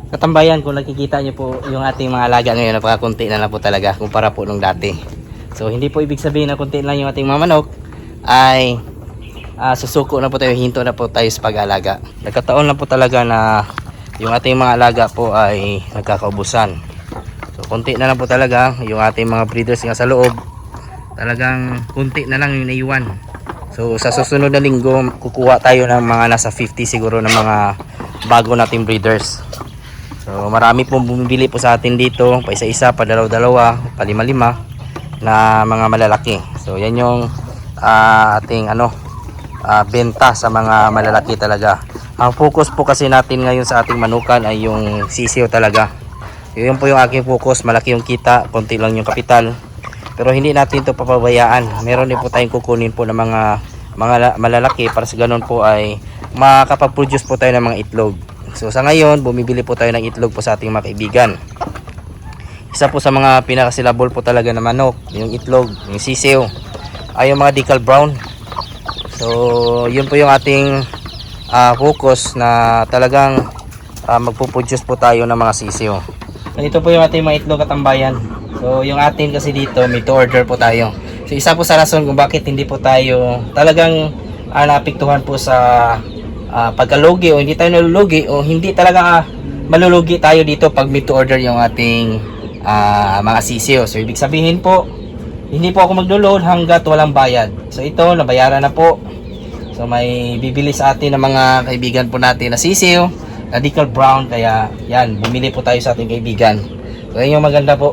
Katambayan, kung nakikita nyo po yung ating mga alaga ngayon, napakakunti na lang po talaga kumpara po nung dati. So hindi po ibig sabihin na kunti lang yung ating mga manok ay susuko na po tayo, hinto na po tayo sa pag-alaga. Nagkataon lang po talaga na yung ating mga alaga po ay nagkakaubusan. So kunti na lang po talaga yung ating mga breeders nga sa loob. Talagang kunti na lang yung naiwan. So sa susunod na linggo kukuha tayo ng mga nasa 50 siguro ng mga bago nating breeders. So marami pong bumibili po sa atin dito, pa isa-isa, pa dalaw-dalawa, pa lima-lima na mga malalaki. So yan yung ating benta sa mga malalaki talaga. Ang focus po kasi natin ngayon sa ating manukan ay yung sisiw talaga. Yun po yung aking focus, malaki yung kita, konti lang yung kapital. Pero hindi natin ito papabayaan. Meron din po tayong kukunin po ng mga malalaki para sa ganun po ay makapag-produce po tayo ng mga itlog. So sa ngayon, bumibili po tayo ng itlog po sa ating mga kaibigan. Isa po sa mga pinakasilabol po talaga na manok, yung itlog, yung sisiw, ay yung mga decal brown. So yun po yung ating focus na talagang magpuproduce po tayo ng mga sisiw. Ito po yung ating mga itlog katambayan. So yung atin kasi dito, may to order po tayo. So isa po sa rason kung bakit hindi po tayo talagang naapektuhan po sa pagkalugi o hindi tayo nalulugi o hindi talaga malulugi tayo dito pag made to order yung ating mga sisiyo. So ibig sabihin po, hindi po ako maglo-load hanggat walang bayad. So ito, nabayaran na po. So may bibili sa atin ng mga kaibigan po natin na sisiyo, na decal brown, kaya yan, bumili po tayo sa ating kaibigan. So yan yung maganda po.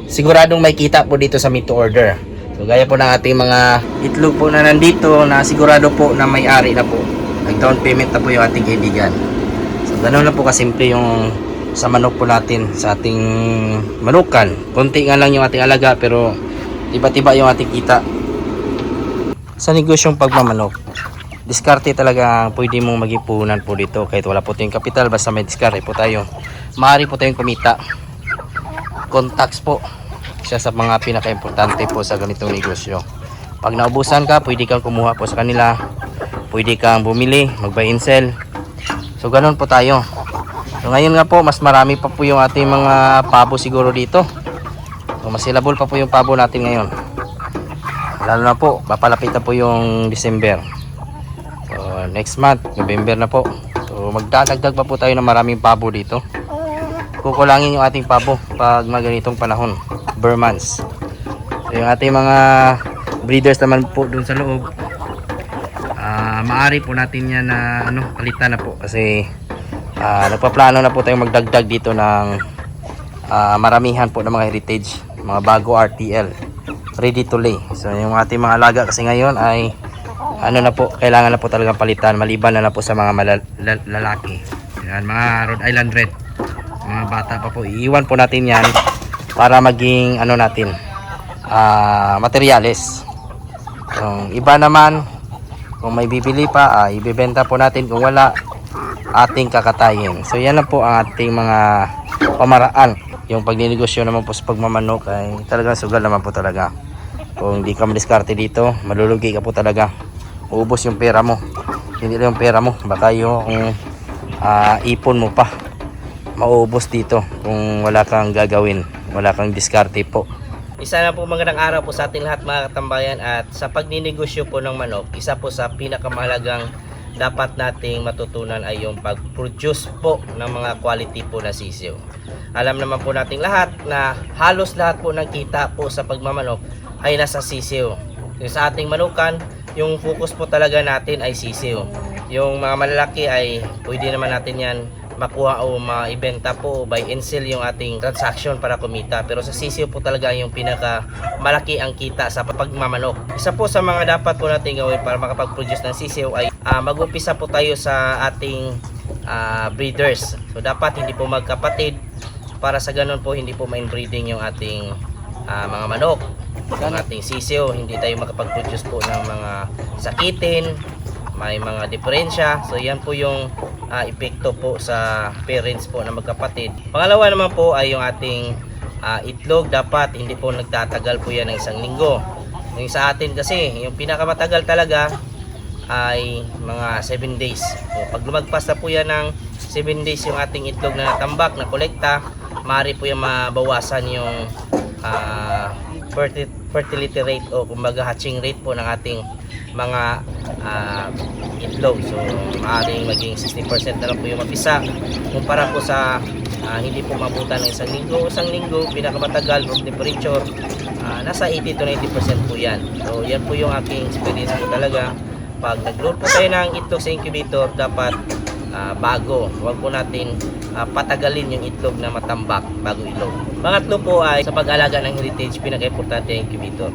Siguradong may kita po dito sa made to order. So gaya po ng ating mga itlog po na nandito na sigurado po na may-ari na po. Nag-down payment na po yung ating kaibigan. So ganoon na po kasimple yung sa manok po natin, sa ating manukan. Konti nga lang yung ating alaga pero iba-iba yung ating kita. Sa negosyong pagmamanok, diskarte talaga pwede mong mag-ipunan po dito kahit wala po tayong kapital, basta may diskarte po tayo. Maaari po tayong kumita. Contacts po siya sa mga pinaka-importante po sa ganitong negosyo. Pag naubusan ka, pwede kang kumuha po sa kanila, pwede kang bumili, mag-buy and sell. So ganun po tayo. So ngayon nga po, mas marami pa po yung ating mga pabo siguro dito. So masilabol pa po yung pabo natin ngayon. Lalo na po, papalapit na po yung December. So next month, November na po. So magdadagdag pa po tayo ng maraming pabo dito. Kukulangin yung ating pabo pag maganitong panahon, bare months. So yung ating mga breeders naman po dun sa loob, maaari po natin yan na palitan na po kasi nagpaplano na po tayong magdagdag dito ng maramihan po ng mga heritage, mga bago RTL ready to lay. So yung ating mga alaga kasi ngayon ay na po, kailangan na po talagang palitan, maliban na po sa mga lalaki. Yan, mga Rhode Island Red, mga bata pa po, iiwan po natin yan para maging natin materyales. Kung iba naman, kung may bibili pa, ibebenta po natin, kung wala, ating kakatayin. So yan na po ang ating mga pamaraan. Yung pagninegosyo naman po sa pagmamanok ay talagang sugal naman po talaga. Kung hindi ka madiskarte dito, malulugi ka po talaga. Uubos yung pera mo. Hindi lang yung pera mo, baka yung ipon mo pa mauubos dito kung wala kang gagawin, wala kang diskarte po. Isa na po magandang araw po sa ating lahat mga katambayan, at sa pagninegosyo po ng manok, isa po sa pinakamahalagang dapat nating matutunan ay yung pag-produce po ng mga quality po na sisiw. Alam naman po nating lahat na halos lahat po ng kita po sa pagmamanok ay nasa sisiw. Yung sa ating manukan, yung focus po talaga natin ay sisiw. Yung mga malalaki ay pwede naman natin yan makuha o maibenta po, buy and sell yung ating transaction para kumita. Pero sa sisiw po talaga yung pinaka malaki ang kita sa pagmamanok. Isa po sa mga dapat po natin gawin para makapag-produce ng sisiw ay mag-umpisa po tayo sa ating breeders. So dapat hindi po magkapatid para sa ganun po hindi po ma-inbreeding yung ating mga manok. Yung ating sisiw, hindi tayo makapag-produce po ng mga sakitin, may mga diferensya. So yan po yung epekto po sa parents po na magkapatid. Pangalawa naman po ay yung ating itlog. Dapat hindi po nagtatagal po yan ng 1 linggo. Yung sa atin kasi, yung pinakamatagal talaga ay mga 7 days. So, pag lumagpas na po yan ng 7 days yung ating itlog na natambak, na kolekta, maaari po yung mabawasan yung fertility rate o kumbaga hatching rate po ng ating mga itlog. So maaaring maging 60% na lang po yung mapisa kumpara po sa hindi po mabutan ng isang linggo, pinakamatagal room temperature nasa 80 to 90% po yan. So yan po yung aking experience po talaga. Pag nag-load po tayo ng itlog sa incubator, dapat bago, huwag po natin patagalin yung itlog na matambak bago ilog. Pangatlo po ay sa pag-alaga ng heritage, pinaka-importante yung incubator.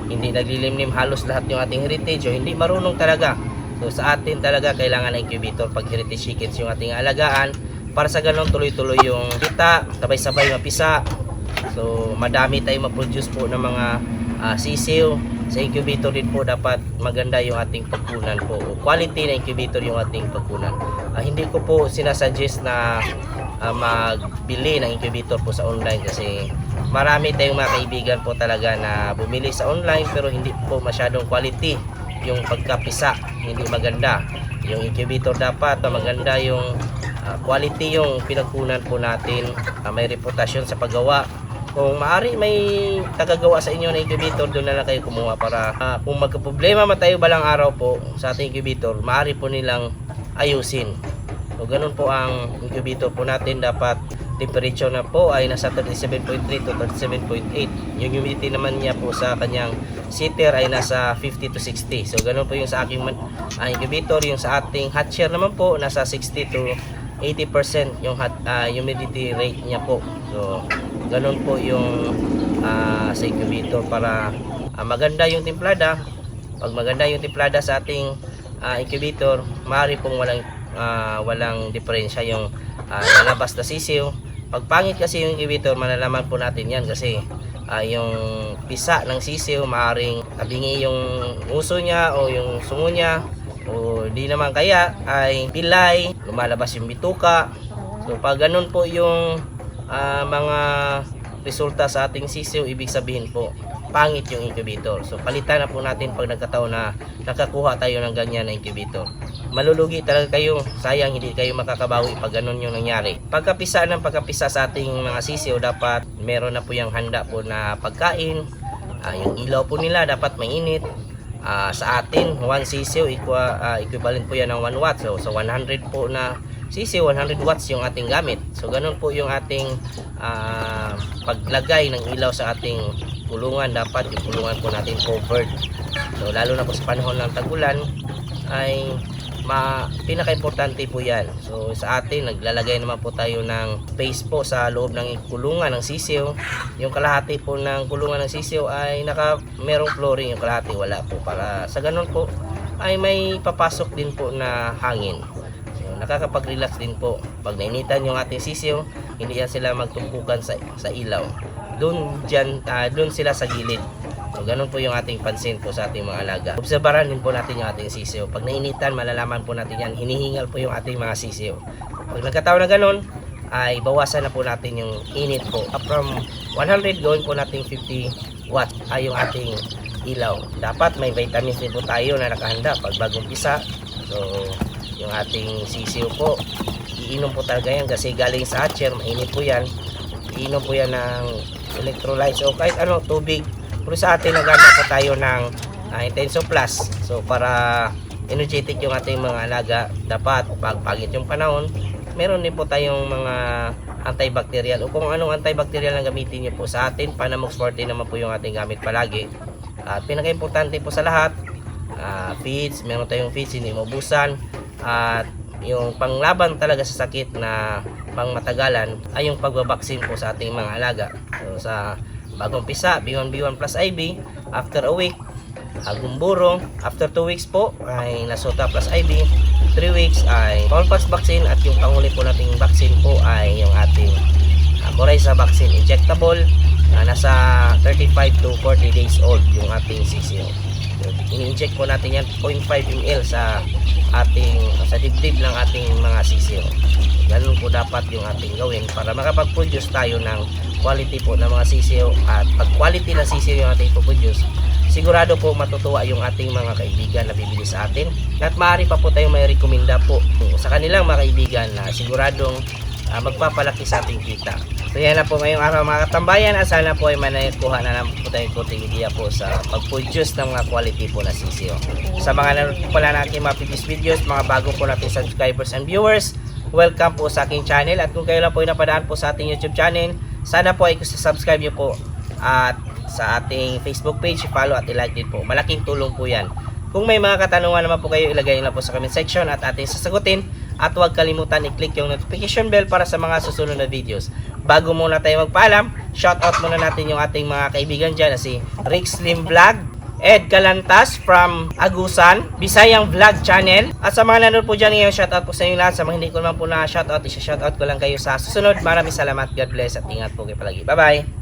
Hindi naglilimlim halos lahat yung ating heritage o hindi marunong talaga. So sa atin talaga kailangan ng incubator pag heritage chickens yung ating alagaan, para sa ganun tuloy-tuloy yung kita, sabay-sabay mapisa. So madami tayong ma-produce po ng mga sisiw. Sa incubator din po dapat maganda yung ating pagkunan po. Quality na incubator yung ating pagkunan. Hindi ko po sinasuggest na magbili ng incubator po sa online kasi marami tayong mga kaibigan po talaga na bumili sa online pero hindi po masyadong quality yung pagkapisa, hindi maganda. Yung incubator dapat maganda yung quality yung pinagkunan po natin, may reputasyon sa paggawa. Kung maaari may tagagawa sa inyo na incubator, doon na lang kayo kumuha para kung magka-problema tayo balang araw po sa ating incubator, maaari po nilang ayusin. So ganun po ang incubator po natin, dapat temperature na po ay nasa 37.3 to 37.8. Yung humidity naman niya po sa kanyang sitter ay nasa 50 to 60. So ganun po yung sa aking incubator. Yung sa ating hatcher naman po nasa 60 to 80% yung humidity rate niya po. So ganun po yung sa incubator para maganda yung templada. Pag maganda yung templada sa ating incubator, maaari pong walang diferensya yung lalabas na sisiw. Pag pangit kasi yung incubator, malalaman po natin yan kasi yung pisa ng sisiw, maaring tabingi yung uso niya o yung sungo niya, o di naman kaya ay pilay, lumalabas yung bituka. So pag ganun po yung mga resulta sa ating sisiw, ibig sabihin po pangit yung incubator. So palitan na po natin pag nagkataon na nakakuha tayo ng ganyan na incubator. Malulugi talaga kayo, sayang hindi kayo makakabawi pag ganun yung nangyari. Pagkapisa sa ating mga sisiw, dapat meron na po yung handa po na pagkain. Yung ilaw po nila dapat mainit. Sa atin, 1 sisiw equivalent po yan ng 1 watt. So 100 po na sisiw, 100 watts yung ating gamit. So ganun po yung ating paglagay ng ilaw sa ating kulungan. Dapat yung kulungan po natin covered. So lalo na po sa panahon ng tag-ulan ay pinaka-importante po yan. So sa atin, naglalagay naman po tayo ng space po sa loob ng kulungan ng sisiw. Yung kalahati po ng kulungan ng sisiw ay merong flooring, yung kalahati wala po, para sa ganun po ay may papasok din po na hangin. So nakakapag-relax din po. Pag nainitan yung ating sisiw, hindi yan sila magtumpukan sa ilaw. Doon sila sa gilid. So ganun po yung ating pansin po sa ating mga alaga. Obserbaran din po natin yung ating sisiw. Pag nainitan, malalaman po natin yan. Hinihingal po yung ating mga sisiw. Pag nagkataon na ganun, ay bawasan na po natin yung init po. From 100, gawin po natin 50 watt ay yung ating ilaw. Dapat may vitamins din po tayo na nakahanda pag bagong pisa. So yung ating sisiw po, iinom po talaga yan kasi galing sa hatcher, mainit po yan. Iinom po yan ng electrolytes o kahit ano, tubig. Pero sa atin, naganda po tayo ng Intenso Plus. So para energetic yung ating mga alaga, dapat pag pagit yung panahon, meron din po tayong mga antibacterial o kung anong antibacterial na gamitin nyo po sa atin. Panamox Forte naman po yung ating gamit palagi. At pinaka-importante po sa lahat, feeds, meron tayong feeds, hindi maubusan. At yung panglaban talaga sa sakit na pangmatagalan ay yung pagbabaksin po sa ating mga alaga. So sa bagong pisa, B1 plus IV, after a week, gumburo, after 2 weeks po ay Nasota plus IV, 3 weeks ay smallpox vaccine, at yung panghuli po nating vaccine po ay yung ating Coryza vaccine injectable, nasa 35 to 40 days old yung ating sisiyo. Ini-inject po natin yan 0.5 ml sa dibdib ng ating mga sisiyo. Ganun po dapat yung ating gawin para makapag-produce tayo ng quality po ng mga sisiyo. At pag quality na sisiyo yung ating produce, sigurado po matutuwa yung ating mga kaibigan na bibili sa atin. At maaari pa po tayong may rekomenda po sa kanilang mga kaibigan na siguradong magpapalaki sa ating kita. So yan na po ngayong araw mga katambayan, at sana po ay manakuha na lang po tayong kunting idea po sa pag-produce ng mga quality po na sisiyo. Sa mga nanonood po pala natin mga previous videos, mga bago po natin subscribers and viewers, welcome po sa aking channel. At kung kayo lang po ay napadaan po sa ating YouTube channel, sana po ay subscribe nyo po at sa ating Facebook page, follow at i-like din po. Malaking tulong po yan. Kung may mga katanungan naman po kayo, ilagay nyo lang po sa comment section at ating sasagutin. At huwag kalimutan i-click yung notification bell para sa mga susunod na videos. Bago muna tayo magpaalam, shoutout muna natin yung ating mga kaibigan dyan na si Rick Slim Vlog, Ed Calantas from Agusan, Bisayang Vlog Channel. At sa mga nanonood po dyan ngayon, shoutout po sa inyo lahat. Sa mga hindi ko naman po na shoutout, isa-shoutout ko lang kayo sa susunod. Maraming salamat, God bless at ingat po kayo palagi. Bye bye!